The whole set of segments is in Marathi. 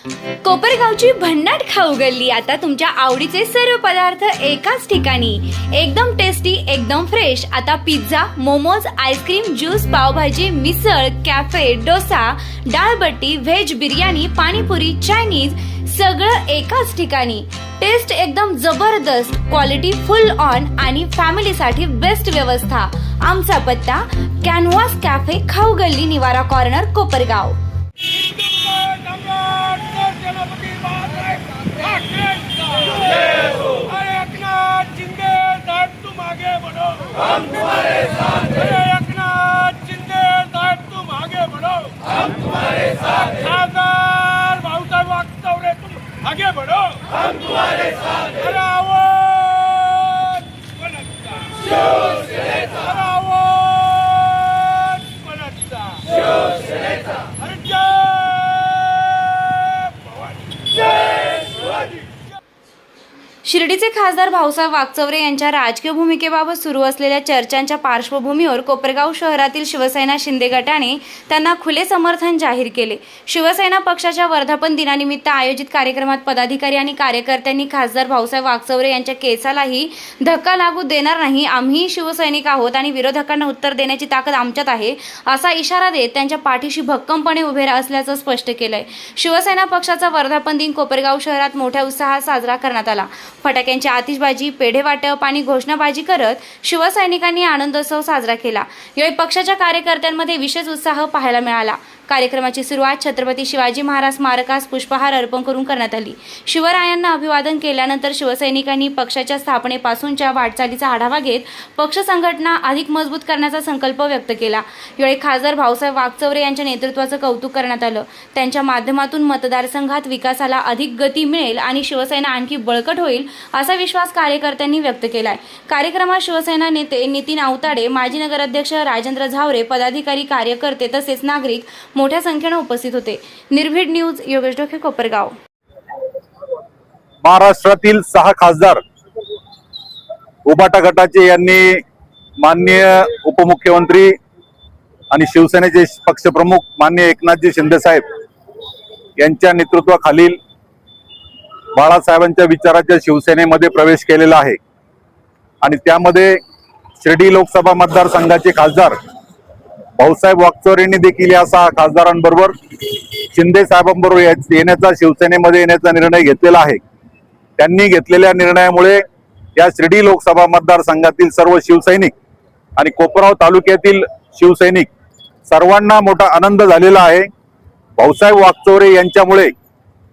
कोपरगावची भन्नाट खाऊ गल्ली आता तुमच्या आवडीचे सर्व पदार्थ एकाच ठिकाणी, एकदम टेस्टी, एकदम फ्रेश। आता pizza, momos, ice cream, juice, pav bhaji, misal, cafe, dosa, dal baati, veg biryani, panipuri, Chinese सगळं एकाच ठिकाणी। टेस्ट एकदम जबरदस्त, क्वालिटी फुल ऑन आणि फॅमिलीसाठी बेस्ट व्यवस्था। आमचा पत्ता कॅनव्हास कॅफे, खाऊ गल्ली, निवारा कॉर्नर, कोपरगाव। हम तुम्हारे साथ हैं। एकनाथ शिंदे साहेब तुम आगे बढ़ो, हम तुम्हारे साथ हैं। खासदार भाऊसाहेब वागचौरे तुम आगे बढ़ो, हम तुम्हारे साथ हैं। आवाज बनता शिवसेनेचा, आवाज बनता शिवसेनेचा। अरे जय भवानी, जय शिवाजी। शिर्डीचे खासदार भाऊसाहेब वागचौरे यांच्या राजकीय भूमिकेबाबत सुरू असलेल्या चर्चांच्या पार्श्वभूमीवर कोपरगाव शहरातील शिवसेना शिंदे गटाने त्यांना खुले समर्थन जाहीर केले। शिवसेना पक्षाच्या वर्धापन दिनानिमित्त आयोजित कार्यक्रमात पदाधिकारी आणि कार्यकर्त्यांनी खासदार भाऊसाहेब वागचौरे यांच्या केसालाही धक्का लागू देणार नाही, आम्ही शिवसैनिक आहोत आणि विरोधकांना उत्तर देण्याची ताकद आमच्यात आहे, असा इशारा देत त्यांच्या पाठीशी भक्कमपणे उभे असल्याचं स्पष्ट केलंय। शिवसेना पक्षाचा वर्धापन दिन कोपरगाव शहरात मोठ्या उत्साहात साजरा करण्यात आला। फटाक्यांची आतिषबाजी, पेढे वाटप आणि घोषणाबाजी करत शिवसैनिकांनी आनंदोत्सव साजरा केला। यावेळी पक्षाच्या कार्यकर्त्यांमध्ये विशेष उत्साह पाहायला मिळाला। कार्यक्रमाची सुरुवात छत्रपती शिवाजी महाराज स्मारकास पुष्पहार अर्पण करून करण्यात आली। शिवरायांना अभिवादन केल्यानंतर शिवसैनिकांनी पक्षाच्या स्थापनेपासूनच्या वाटचालीचा आढावा घेत पक्ष संघटना अधिक मजबूत करण्याचा संकल्प व्यक्त केला। यावेळी खासदार भाऊसाहेब वागचौरे यांच्या नेतृत्वाचं कौतुक करण्यात आलं। त्यांच्या माध्यमातून मतदारसंघात विकासाला अधिक गती मिळेल आणि शिवसेना आणखी बळकट होईल असा विश्वास कार्यकर्त्यांनी व्यक्त केलाय। कार्यक्रमात शिवसेना नेते नितीन आवताडे, माजी नगराध्यक्ष राजेंद्र झावरे, पदाधिकारी, कार्यकर्ते तसेच नागरिक मोठ्या संख्येने उपस्थित होते। निर्भीड न्यूज, योगेश डोके, कोपरगाव। महाराष्ट्रातील 6 खासदार उबाटा गटाचे यांनी माननीय उपमुख्यमंत्री आणि शिवसेनेचे पक्षप्रमुख माननीय एकनाथजी शिंदे साहेब यांच्या नेतृत्वाखालील बाळासाहेबांच्या विचाराच्या शिवसेनेमध्ये प्रवेश केलेला आहे आणि त्यामध्ये शिर्डी लोकसभा मतदारसंघाचे खासदार भाऊसाहेब वागचौरेंनी देखील या 6 खासदारांबरोबर शिंदे साहेबांबरोबर येण्याचा, शिवसेनेमध्ये येण्याचा निर्णय घेतलेला आहे। त्यांनी घेतलेल्या निर्णयामुळे या शिर्डी लोकसभा मतदारसंघातील सर्व शिवसैनिक आणि कोपरगाव तालुक्यातील शिवसैनिक सर्वांना मोठा आनंद झालेला आहे। भाऊसाहेब वागचौरे यांच्यामुळे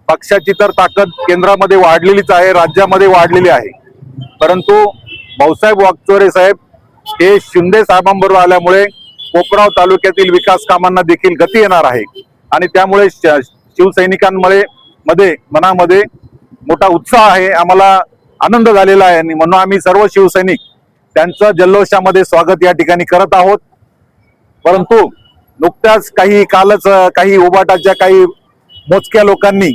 पक्षाची तर ताकद केंद्रामध्ये वाढलेलीच आहे, राज्यामध्ये वाढलेली आहे, परंतु भाऊसाहेब वागचौरे साहेब हे शिंदे साहेबांबरोबर आल्यामुळे कोपरगाव तालुक्यातील विकास कामांना देखील गती येणार आहे आणि त्यामुळे शिवसैनिकांमध्ये मनामध्ये मोठा उत्साह आहे, आम्हाला आनंद झालेला आहे आणि म्हणून आम्ही सर्व शिवसैनिक त्यांचं जल्लोषामध्ये स्वागत या ठिकाणी करत आहोत। परंतु नुकत्याच काही उबाटाच्या काही मोजक्या लोकांनी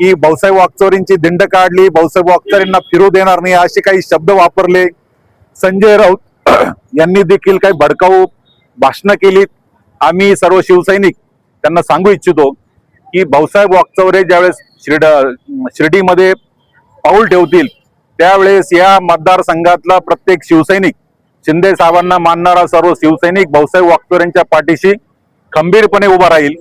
ही भाऊसाहेब वागचौरेंची दिंड काढली, भाऊसाहेब वागचौरेंना फिरू देणार नाही असे काही शब्द वापरले। संजय राऊत यांनी देखील काही भडकाऊ भाषणं केलीत। आम्ही सर्व शिवसैनिक त्यांना सांगू इच्छितो की भाऊसाहेब वागचौरे ज्यावेळेस शिर्डीमध्ये पाऊल ठेवतील त्यावेळेस या मतदारसंघातला प्रत्येक शिवसैनिक, शिंदे साहेबांना मानणारा सर्व शिवसैनिक भाऊसाहेब वागचौरेंच्या पाठीशी खंबीरपणे उभा राहील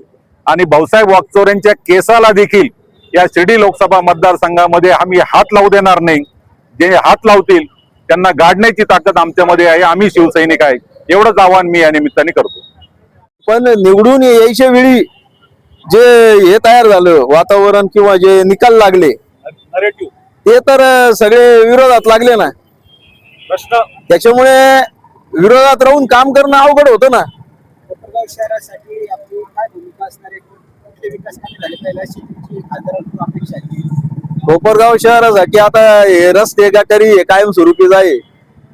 आणि भाऊसाहेब वागचौरेंच्या केसाला देखील या शिर्डी लोकसभा मतदारसंघामध्ये आम्ही हात लावू देणार नाही। जे हात लावतील त्यांना गाडण्याची ताकद आमच्यामध्ये आहे, आम्ही शिवसैनिक आहे, एवढंच आवाहन मी या निमित्ताने करतो। पण निवडून यायच्या वेळी जे हे तयार झालं वातावरण किंवा जे निकाल लागले ते तर सगळे विरोधात लागले ना, त्याच्यामुळे विरोधात राहून काम करणं अवघड होतं ना। कोपरगाव शहरासाठी आपली काय भूमिका असणार आहे, कुठले विकास कामे झाले पाहिजे अशी तुमची खासदारांकडून अपेक्षा आहे? कोपरगाव शहरासाठी आता हे रस्ते गटारी हे कायमस्वरूपीच आहे,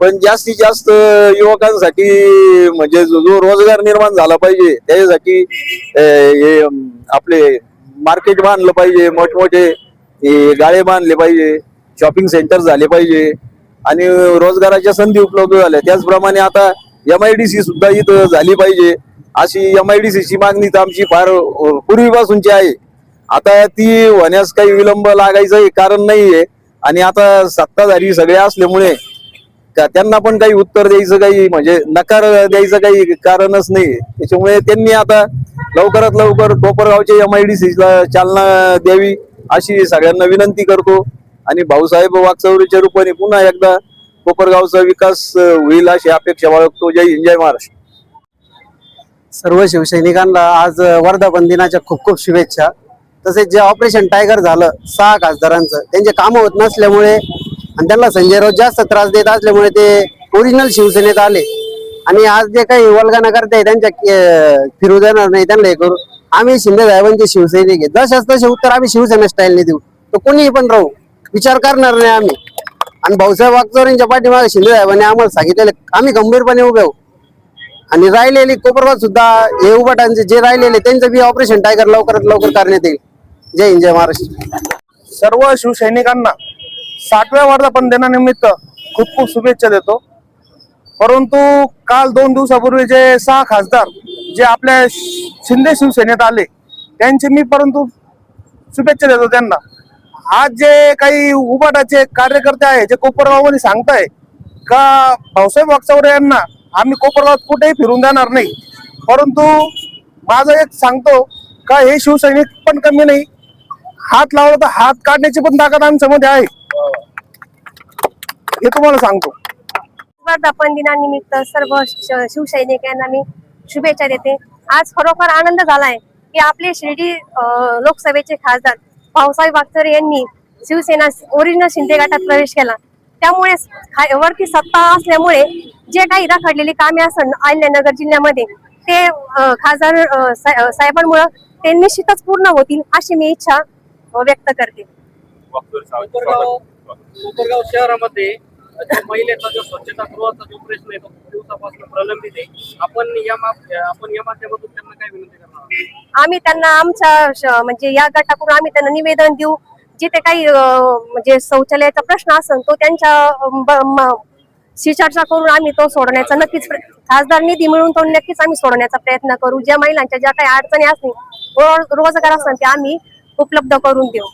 पण जास्तीत जास्त युवकांसाठी म्हणजे जो रोजगार निर्माण झाला पाहिजे त्याच्यासाठी हे आपले मार्केट बांधलं पाहिजे, मोठमोठे गाळे बांधले पाहिजे, शॉपिंग सेंटर झाले पाहिजे आणि रोजगाराच्या संधी उपलब्ध झाल्या। त्याचप्रमाणे आता MIDC सुद्धा इथं झाली पाहिजे अशी MIDC ची मागणी तर आमची फार पूर्वीपासूनची आहे आता ती होण्यास काही विलंब लागायचं कारण नाहीये. आणि आता सत्ताधारी सगळे असल्यामुळे त्यांना पण काही उत्तर द्यायचं काही म्हणजे नकार द्यायचं काही कारणच नाही. त्याच्यामुळे त्यांनी आता लवकरात लवकर कोपरगावच्या MIDC ला चालना द्यावी अशी सगळ्यांना विनंती करतो. आणि भाऊसाहेब वाकचौरेच्या रूपाने पुन्हा एकदा कोपरगावचा विकास होईल अशी अपेक्षा बाळगतो. जय हिंद, जय महाराष्ट्र. सर्व शिवसैनिकांना आज वर्धापन दिनाच्या खूप खूप शुभेच्छा. तसेच जे ऑपरेशन टायगर झालं 6 खासदारांचं, त्यांचे कामं होत नसल्यामुळे आणि त्यांना संजय राऊत जास्त त्रास देत असल्यामुळे ते ओरिजिनल शिवसेनेत आले. आणि आज जे काही वल्गना करते त्यांच्या फिरू देणार नाही त्यांना हे करू. आम्ही शिंदे साहेबांचे शिवसैनिक आहे, जशाच तसे उत्तर आम्ही शिवसेना स्टाईलने देऊ. तो कोणीही पण राहू, विचार करणार नाही आम्ही. आणि भाऊसाहेब वागचौरेंच्या पाठीमागे शिंदे साहेबांनी आम्हाला सांगितलेले आम्ही गंभीरपणे उभे आहोत. आणि राहिलेली कोपरगाव सुद्धा हे उभाटांचे जे राहिलेले त्यांचं बी ऑपरेशन टायगर लवकरात लवकर करण्यात येईल. जय हिंद, जय महाराष्ट्र. सर्व शिवसैनिकांना 60व्या वर्धापन दिनानिमित्त खूप खूप शुभेच्छा देतो. परंतु काल 2 दिवसापूर्वी जे 6 खासदार जे आपल्या शिंदे शिवसेनेत आले त्यांचे मी परंतु शुभेच्छा देतो त्यांना. आज जे काही उबाटाचे कार्यकर्ते आहे जे कोपरगावमध्ये सांगताय का भाऊसाहेब वाकचौरे यांना आम्ही कोपरगावात कुठेही फिरून देणार नाही, परंतु माझं एक सांगतो का हे शिवसैनिक पण कमी नाही. हात लावला तर हात काढण्याची पण ताकद आमच्यामध्ये आहे, हे तुम्हाला सांगतो. वर्धापन दिनानिमित्त सर्व शिवसैनिकांना मी शुभेच्छा देते. आज खरोखर आनंद झालाय की आपले शिर्डी लोकसभेचे खासदार भाऊसाहेब वाकचौरे यांनी शिवसेना ओरिजिनल शिंदे गटात प्रवेश केला. त्यामुळे वरती सत्ता असल्यामुळे जे काही रखडलेली कामे असतात अहिल्यानगर जिल्ह्यामध्ये ते खासदार साहेबांमुळे ते निश्चितच पूर्ण होतील अशी मी इच्छा व्यक्त करते. कोपरगाव शहरामध्ये महिलेचा जो स्वच्छतागृहाचा जो प्रश्न आहे तो खूप दिवसापासून प्रलंबित आहे. आपण या माध्यमातून त्यांना काय विनंती करणार? आम्ही त्यांना आमच्या म्हणजे या गटाकडून आम्ही त्यांना निवेदन देऊ. जिथे काही म्हणजे शौचालयाचा प्रश्न असेल तो त्यांच्या चर्चा करून आम्ही तो सोडवण्याचा नक्कीच खासदार निधी मिळून तो नक्कीच आम्ही सोडवण्याचा प्रयत्न करू. ज्या महिलांच्या ज्या काही अडचणी असतील रोजगार असतील ते आम्ही उपलब्ध करून देऊ.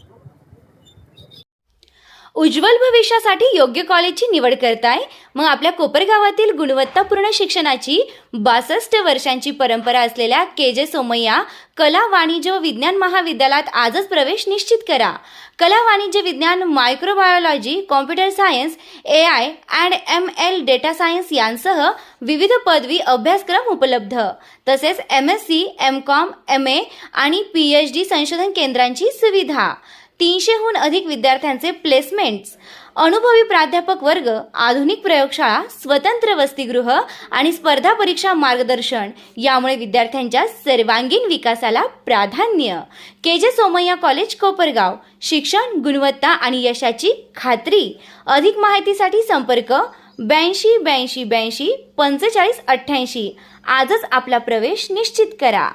उज्ज्वल भविष्यासाठी योग्य कॉलेजची निवड करताय? मग आपल्या कोपरगावातील गुणवत्तापूर्ण शिक्षणाची 62 वर्षांची परंपरा असलेल्या KJ सोमय्या कला वाणिज्य व विज्ञान महाविद्यालयात आजच प्रवेश निश्चित करा. कला वाणिज्य विज्ञान, microbiology, computer science, AI and ML data science यांसह विविध पदवी अभ्यासक्रम उपलब्ध. तसेच MSc, MCOM, MA आणि PhD संशोधन केंद्रांची सुविधा. 300हून अधिक विद्यार्थ्यांचे प्लेसमेंट्स, अनुभवी प्राध्यापक वर्ग, आधुनिक प्रयोगशाळा, स्वतंत्र वसतिगृह आणि स्पर्धा परीक्षा मार्गदर्शन यामुळे विद्यार्थ्यांच्या सर्वांगीण विकासाला प्राधान्य. KJ Somaiya college Kopargaon. शिक्षण, गुणवत्ता आणि यशाची खात्री. अधिक माहितीसाठी संपर्क 82 82 82 45 88. आजच आपला प्रवेश निश्चित करा.